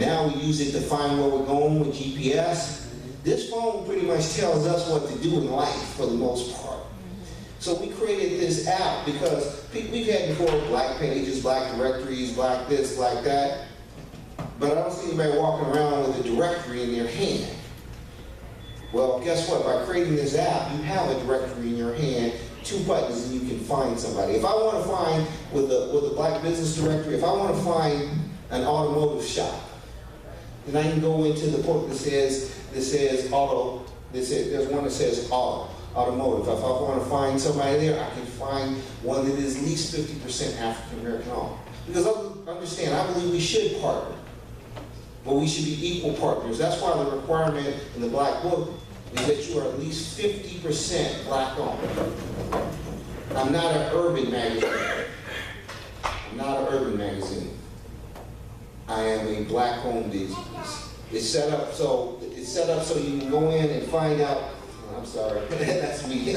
Now we use it to find where we're going with GPS. This phone pretty much tells us what to do in life for the most part. So we created this app because we've had before black pages, black directories, black this, black that. But I don't see anybody walking around with a directory in their hand. Well, guess what? By creating this app, you have a directory in your hand, 2 buttons, and you can find somebody. If I want to find with a black business directory, if I want to find an automotive shop, then I can go into the port that says auto. There's one that says automotive. If I want to find somebody there, I can find one that is at least 50% African American owned. Because understand, I believe we should partner, but we should be equal partners. That's why the requirement in the Black Book is that you are at least 50% black owned. I'm not an urban magazine. I'm not an urban magazine. I am a black owned business. It's set up so you can go in and find out. I'm sorry, that's me.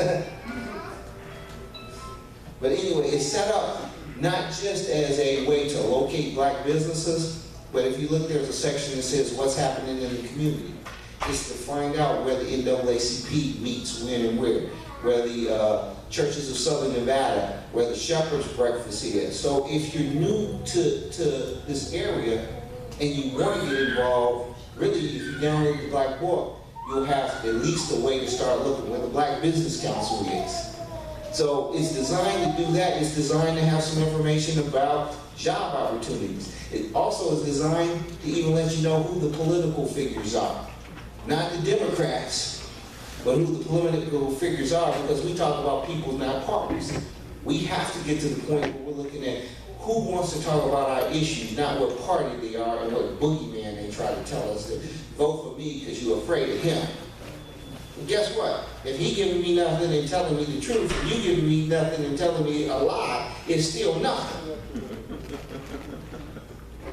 But anyway, it's set up not just as a way to locate black businesses, but if you look, there's a section that says what's happening in the community. It's to find out where the NAACP meets when and where the Churches of Southern Nevada, where the Shepherd's Breakfast is. So if you're new to this area and you want to get involved, really, if you download the Black Book, you'll have at least a way to start looking where the Black Business Council is. So it's designed to do that. It's designed to have some information about job opportunities. It also is designed to even let you know who the political figures are. Not the Democrats, but who the political figures are, because we talk about people, not parties. We have to get to the point where we're looking at who wants to talk about our issues, not what party they are and what boogeyman they try to tell us to vote for me because you're afraid of him. And guess what? If he giving me nothing and telling me the truth, and you giving me nothing and telling me a lie, it's still nothing.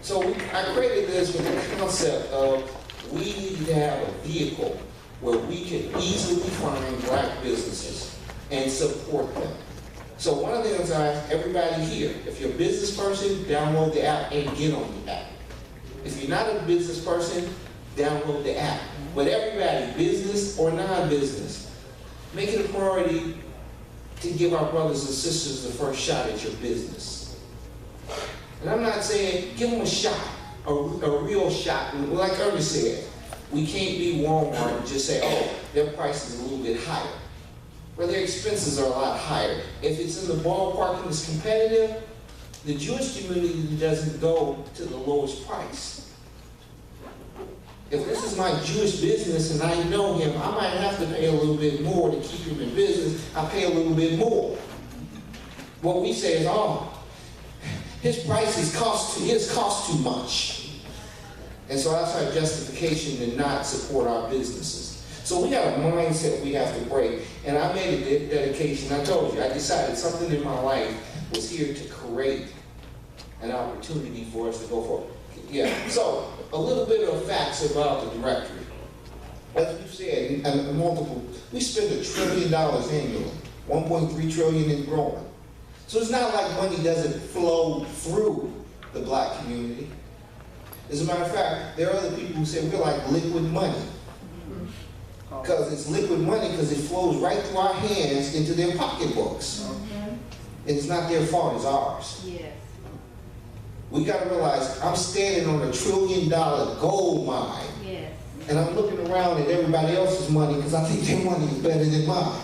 So I created this with the concept of we need to have a vehicle where we can easily find black businesses and support them. So one of the things I ask everybody here, if you're a business person, download the app and get on the app. If you're not a business person, download the app. But everybody, business or non-business, make it a priority to give our brothers and sisters the first shot at your business. And I'm not saying give them a shot, a real shot. Like Ernest said, we can't be Walmart and just say, oh, their price is a little bit higher. Well, their expenses are a lot higher. If it's in the ballpark and it's competitive, the Jewish community doesn't go to the lowest price. If this is my Jewish business and I know him, I might have to pay a little bit more to keep him in business. I pay a little bit more. What we say is, oh, his prices cost too much. And so that's our justification to not support our businesses. So we got a mindset we have to break. And I made a dedication. I told you, I decided something in my life was here to create an opportunity for us to go forward. Yeah, so a little bit of facts about the directory. As we've said, and multiple, we spend $1 trillion annually, 1.3 trillion and growing. So it's not like money doesn't flow through the black community. As a matter of fact, there are other people who say we're like liquid money. Because it's liquid money because it flows right through our hands into their pocketbooks. And it's not their fault, it's ours. Yes. We got to realize I'm standing on $1 trillion gold mine. Yes. And I'm looking around at everybody else's money because I think their money is better than mine.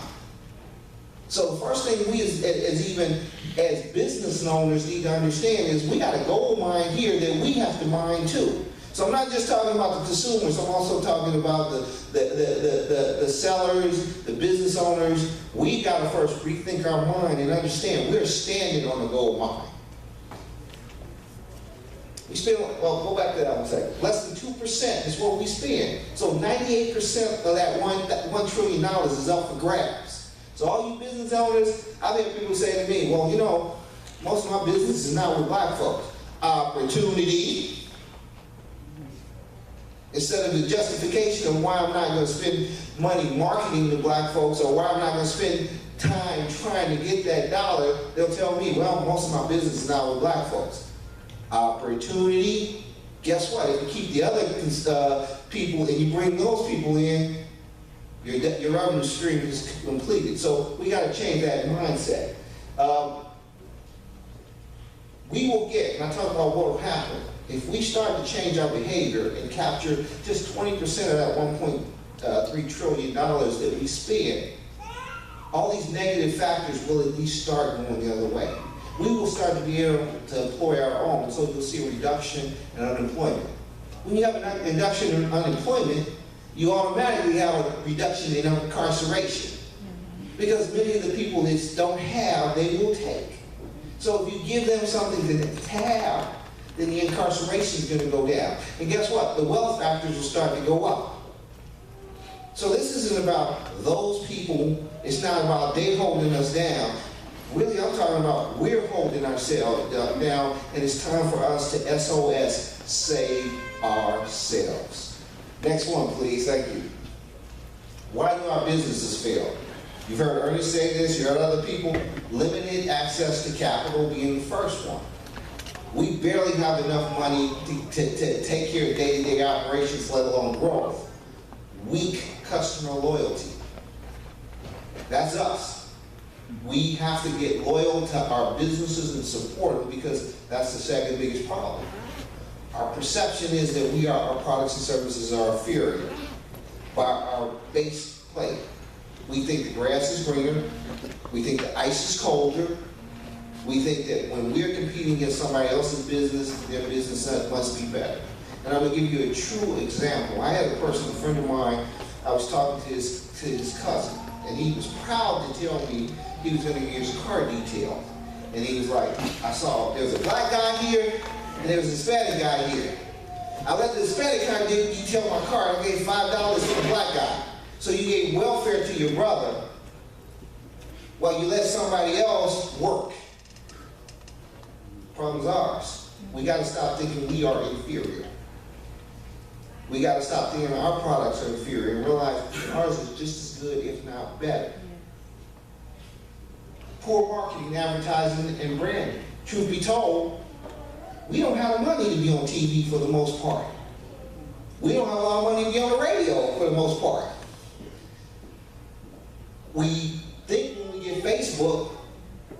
So the first thing we as business owners need to understand is we got a gold mine here that we have to mine too. So I'm not just talking about the consumers, I'm also talking about the sellers, the business owners. We got to first rethink our mind and understand we're standing on a gold mine. We spend, well, go back to that one second. Less than 2% is what we spend. So 98% of that $1 trillion is up for grabs. So all you business owners, I've had people say to me, well, you know, most of my business is not with black folks. Opportunity. Instead of the justification of why I'm not going to spend money marketing to black folks or why I'm not going to spend time trying to get that dollar, they'll tell me, well, most of my business is not with black folks. Opportunity. Guess what? If you keep the other people and you bring those people in, your revenue stream is completed. So we got to change that mindset. We will get, and I talk about what will happen, if we start to change our behavior and capture just 20% of that $1.3 trillion that we spend, all these negative factors will at least start going the other way. We will start to be able to employ our own, so you'll see a reduction in unemployment. When you have a reduction in unemployment, you automatically have a reduction in incarceration. Because many of the people that don't have, they will take. So if you give them something to have, then the incarceration is going to go down. And guess what? The wealth factors will start to go up. So this isn't about those people. It's not about they holding us down. Really, I'm talking about we're holding ourselves down, and it's time for us to SOS, save ourselves. Next one, please. Thank you. Why do our businesses fail? You've heard Ernest say this, you heard other people. Limited access to capital being the first one. We barely have enough money to take care of day-to-day operations, let alone growth. Weak customer loyalty. That's us. We have to get loyal to our businesses and support them, because that's the second biggest problem. Our perception is that our products and services are inferior by our base plate. We think the grass is greener. We think the ice is colder. We think that when we're competing against somebody else's business, their business must be better. And I'm going to give you a true example. I had a personal friend of mine, I was talking to his cousin, and he was proud to tell me he was going to get his car detailed. And he was like, I saw there's a black guy here, and there's a Hispanic guy here. I let the Hispanic guy detail my car. I gave $5 to the black guy. So you gave welfare to your brother while you let somebody else work. Problem's ours. We got to stop thinking we are inferior. We got to stop thinking our products are inferior and realize ours is just as good, if not better. Poor marketing, advertising, and branding. Truth be told, we don't have the money to be on TV for the most part. We don't have a lot of money to be on the radio for the most part. We think when we get Facebook,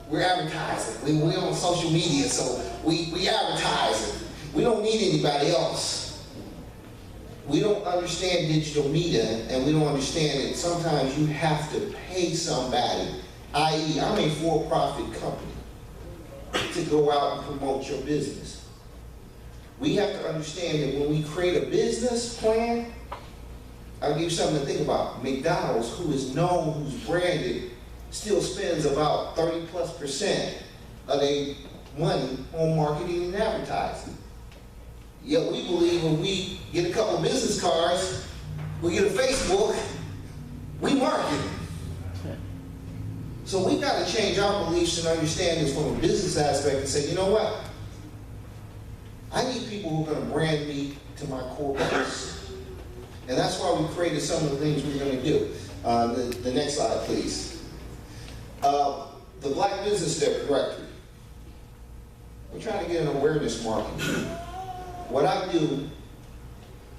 we're advertising. We're on social media, so we advertise. We don't need anybody else. We don't understand digital media, and we don't understand that sometimes you have to pay somebody, i.e., I'm a for-profit company, to go out and promote your business. We have to understand that when we create a business plan, I'll give you something to think about. McDonald's, who is known, who's branded, still spends about 30+% of their money on marketing and advertising. Yet we believe when we get a couple business cards, we get a Facebook, we market. So we've got to change our beliefs and understandings from a business aspect and say, you know what? I need people who are going to brand me to my core purpose. And that's why we created some of the things we're going to do. The next slide, please. The Black Business Directory. We're trying to get an awareness marketing. What I do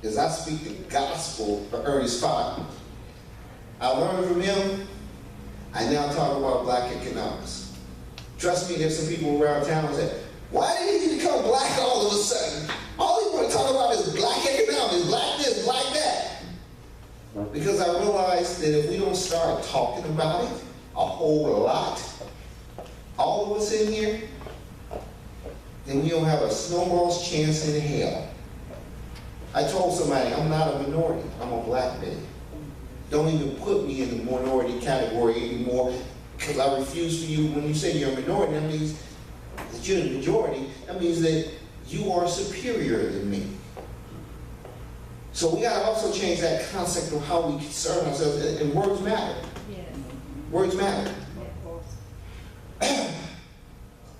is I speak the gospel of Ernest Five. I learned from him. I now talk about black economics. Trust me, there's some people around town who say, why did he become black all of a sudden? All he want to talk about is black economics, black this, black that. Because I realized that if we don't start talking about it a whole lot, all of us in here, then we don't have a snowball's chance in hell. I told somebody, I'm not a minority, I'm a black man. Don't even put me in the minority category anymore, because I refuse for you. When you say you're a minority, that means that you're the majority. That means that you are superior than me. So we got to also change that concept of how we concern ourselves, and words matter. Yes. Words matter.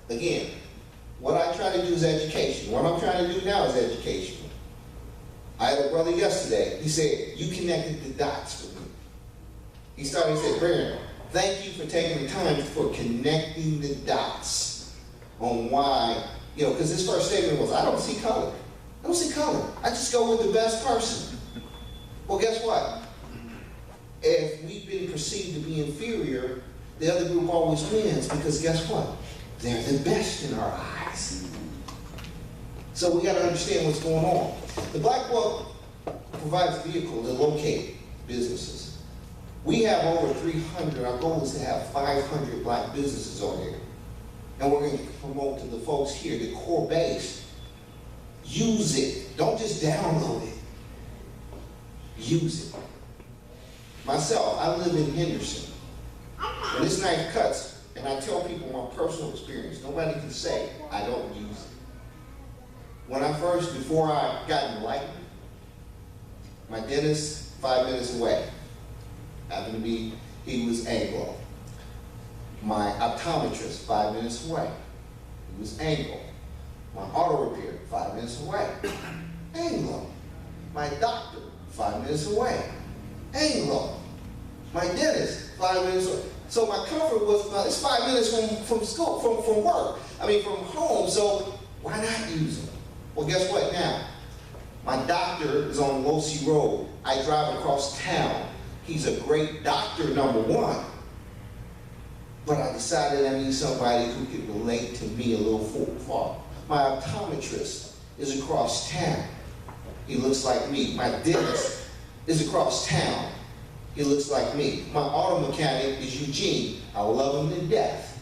Again, what I try to do is education. What I'm trying to do now is education. I had a brother yesterday. He said, you connected the dots with me. He started, he said, Brandon, thank you for taking the time for connecting the dots on why, because his first statement was, I don't see color. I don't see color. I just go with the best person. Well, guess what? If we've been perceived to be inferior, the other group always wins, because guess what? They're the best in our eyes. So we got to understand what's going on. The Black Book provides a vehicle to locate businesses. We have over 300. Our goal is to have 500 black businesses on here. And we're going to promote to the folks here, the core base. Use it. Don't just download it. Use it. Myself, I live in Henderson. When this knife cuts, and I tell people my personal experience, nobody can say I don't use it. When I first, before I got enlightened, my dentist, 5 minutes away, happened to be, he was Anglo. My optometrist, 5 minutes away, he was Anglo. My auto repair, 5 minutes away, Anglo. My doctor, 5 minutes away, Anglo. My dentist, 5 minutes away. So my comfort was, it's 5 minutes from school, from work. I mean, from home, so why not use them? Well, guess what now? My doctor is on Losey Road. I drive across town. He's a great doctor, number one. But I decided I need somebody who could relate to me a little far. My optometrist is across town. He looks like me. My dentist is across town. He looks like me. My auto mechanic is Eugene. I love him to death.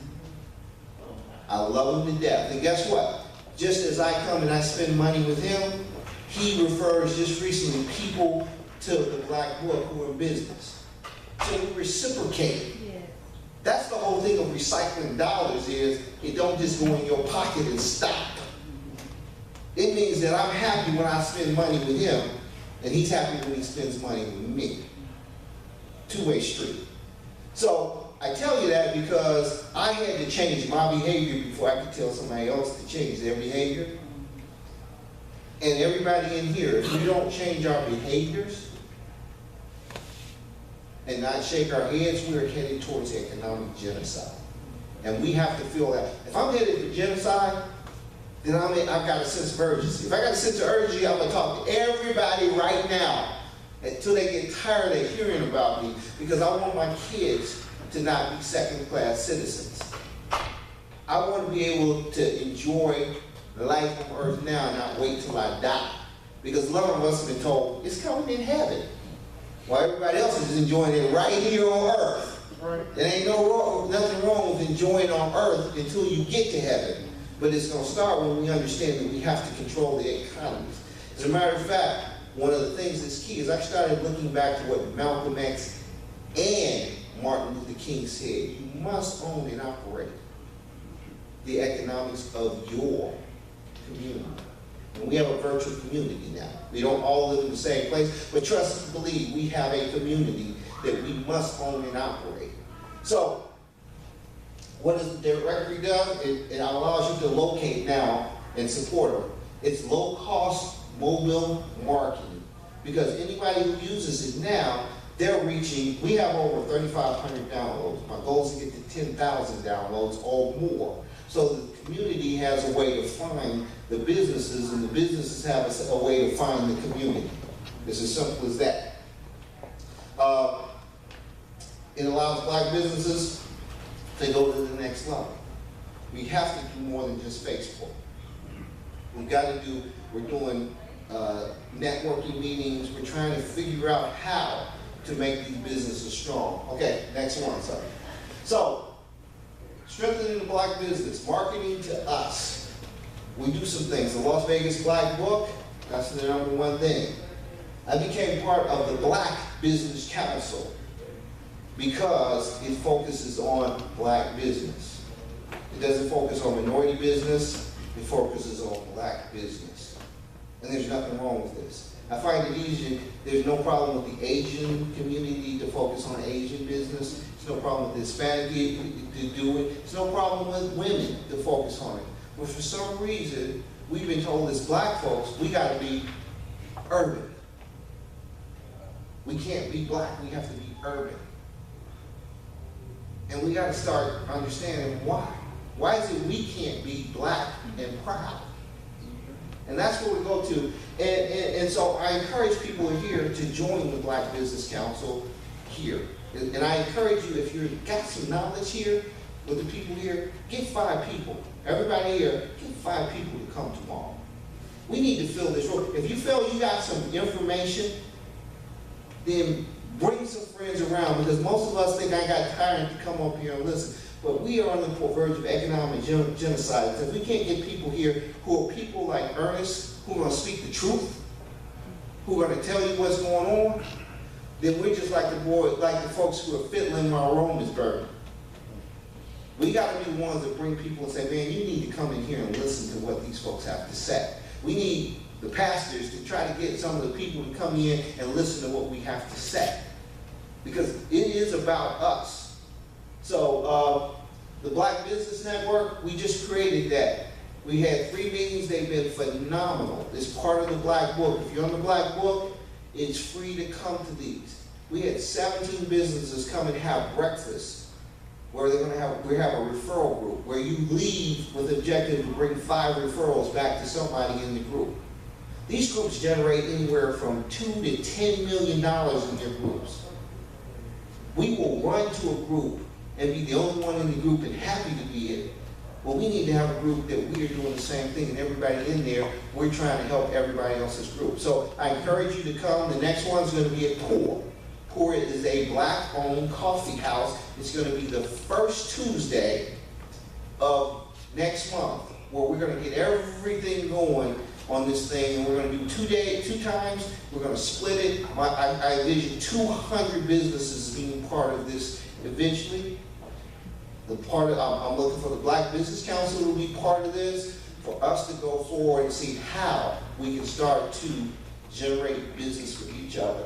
I love him to death. And guess what? Just as I come and I spend money with him, he refers just recently people to the Black Book who are in business. So we reciprocate. Yes. That's the whole thing of recycling dollars, is it don't just go in your pocket and stop. It means that I'm happy when I spend money with him, and he's happy when he spends money with me. Two-way street. So I tell you that because I had to change my behavior before I could tell somebody else to change their behavior. And everybody in here, if we don't change our behaviors and not shake our heads, we're headed towards economic genocide. And we have to feel that. If I'm headed for genocide, then I've got a sense of urgency. If I got a sense of urgency, I'm going to talk to everybody right now until they get tired of hearing about me, because I want my kids to not be second-class citizens. I want to be able to enjoy life on earth now and not wait till I die. Because a lot of us have been told, it's coming in heaven. While everybody else is enjoying it right here on earth. Right. There ain't nothing wrong with enjoying on earth until you get to heaven. But it's going to start when we understand that we have to control the economies. As a matter of fact, one of the things that's key is I started looking back to what Malcolm X and Martin Luther King said. You must own and operate the economics of your community. And we have a virtual community now. We don't all live in the same place, but trust and believe, we have a community that we must own and operate. So, what does the directory do? It allows you to locate now and support them. It's low-cost mobile marketing, because anybody who uses it now, they're reaching, we have over 3,500 downloads. My goal is to get to 10,000 downloads or more. So the community has a way to find the businesses, and the businesses have a way to find the community. It's as simple as that. It allows black businesses to go to the next level. We have to do more than just Facebook. We've got to do, we're doing networking meetings. We're trying to figure out how to make these businesses strong. Okay, next one, sorry. So, strengthening the black business, marketing to us. We do some things. The Las Vegas Black Book, that's the number one thing. I became part of the Black Business Council because it focuses on black business. It doesn't focus on minority business, it focuses on black business. And there's nothing wrong with this. I find it easier, there's no problem with the Asian community to focus on Asian business. There's no problem with the Hispanic to do it. There's no problem with women to focus on it. But for some reason, we've been told as black folks, we gotta be urban. We can't be black, we have to be urban. And we gotta start understanding why. Why is it we can't be black and proud? And that's where we go to. And so I encourage people here to join the Black Business Council here. And I encourage you, if you've got some knowledge here, with the people here, get 5 people. Everybody here, get 5 people to come tomorrow. We need to fill this room. If you feel you got some information, then bring some friends around, because most of us think I got tired to come up here and listen. But we are on the verge of economic genocide, because we can't get people here who are people like Ernest, who are going to speak the truth, who are going to tell you what's going on. Then we're just like the folks who are fiddling while Rome is burning. We got to be the ones that bring people and say, man, you need to come in here and listen to what these folks have to say. We need the pastors to try to get some of the people to come in and listen to what we have to say, because it is about us. So the Black Business Network, we just created that. We had 3 meetings. They've been phenomenal. It's part of the Black Book. If you're on the Black Book, it's free to come to these. We had 17 businesses come and have breakfast, where we have a referral group where you leave with the objective to bring 5 referrals back to somebody in the group. These groups generate anywhere from $2 to $10 million in their groups. We will run to a group and be the only one in the group and happy to be it. Well, we need to have a group that we are doing the same thing, and everybody in there, we're trying to help everybody else's group. So I encourage you to come. The next one's going to be at Pour. Pour is a Black-owned coffee house. It's going to be the first Tuesday of next month, where we're going to get everything going on this thing, and we're going to do 2 times. We're going to split it. I envision 200 businesses being part of this eventually. I'm looking for the Black Business Council to be part of this, for us to go forward and see how we can start to generate business with each other.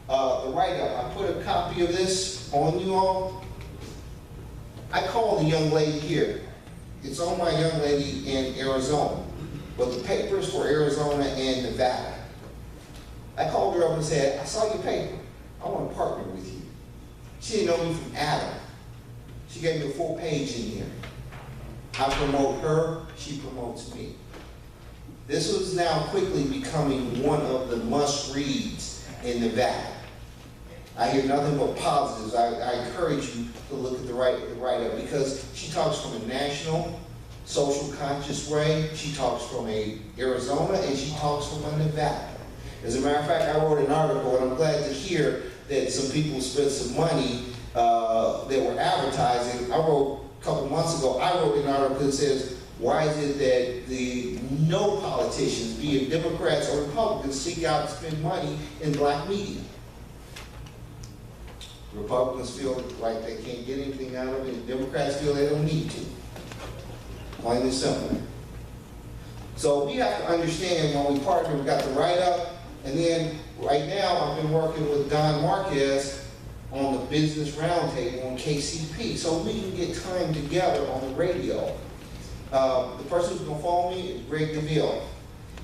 The write-up, I put a copy of this on you all. I called the young lady here. It's on my young lady in Arizona, but the paper's for Arizona and Nevada. I called her up and said, I saw your paper. I want to partner with you. She didn't know me from Adam. She gave me a full page in here. I promote her, she promotes me. This was now quickly becoming one of the must-reads in Nevada. I hear nothing but positives. I encourage you to look at the write-up, because she talks from a national, social conscious way. She talks from Arizona, and she talks from a Nevada. As a matter of fact, I wrote an article, and I'm glad to hear that some people spent some money that were advertising. I wrote a couple months ago, I wrote an article that says, why is it that no politicians, be it Democrats or Republicans, seek out to spend money in Black media? Republicans feel like they can't get anything out of it, and Democrats feel they don't need to. Plain and simple. So we have to understand when we partner, we got the write-up, and then right now I've been working with Don Marquez on the Business Roundtable on KCP, so we can get time together on the radio. The person who's going to follow me is Greg DeVille.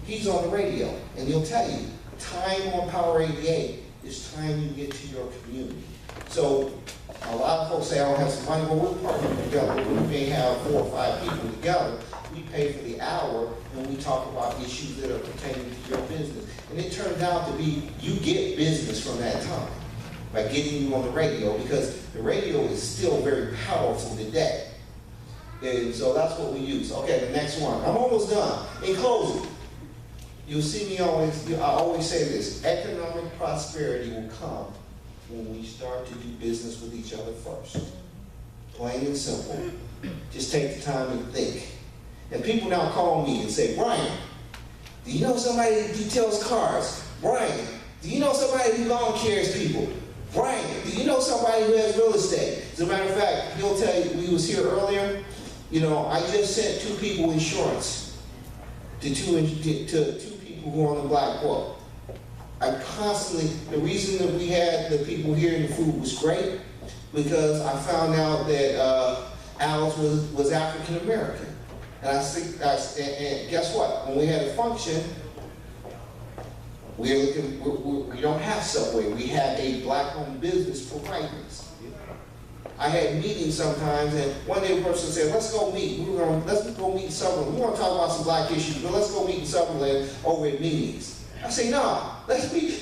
He's on the radio, and he'll tell you, time on Power 88 is time you get to your community. So a lot of folks say, I don't have some money. Well, we're partnering together. We may have 4 or 5 people together. We pay for the hour, and we talk about issues that are pertaining to your business. And it turns out to be, you get business from that time by getting you on the radio, because the radio is still very powerful today. And so that's what we use. Okay, the next one. I'm almost done. In closing, you'll see me I always say this, economic prosperity will come when we start to do business with each other first. Plain and simple. Just take the time and think. And people now call me and say, Brian, do you know somebody that details cars? Brian, do you know somebody who lawn cares people? Brian, do you know somebody who has real estate? As a matter of fact, he'll tell you, we was here earlier, you know, I just sent 2 people insurance to two people who are on the Black Book. I constantly, the reason that we had the people here in the food was great, because I found out that Al's was African American. And and guess what? When we had a function, we don't have Subway. We have a Black-owned business providing us. I had meetings sometimes, and one day a person said, let's go meet. Let's go meet in Sutherland. We want to talk about some black issues, but let's go meet in Sutherland over at meetings. I say, no, let's meet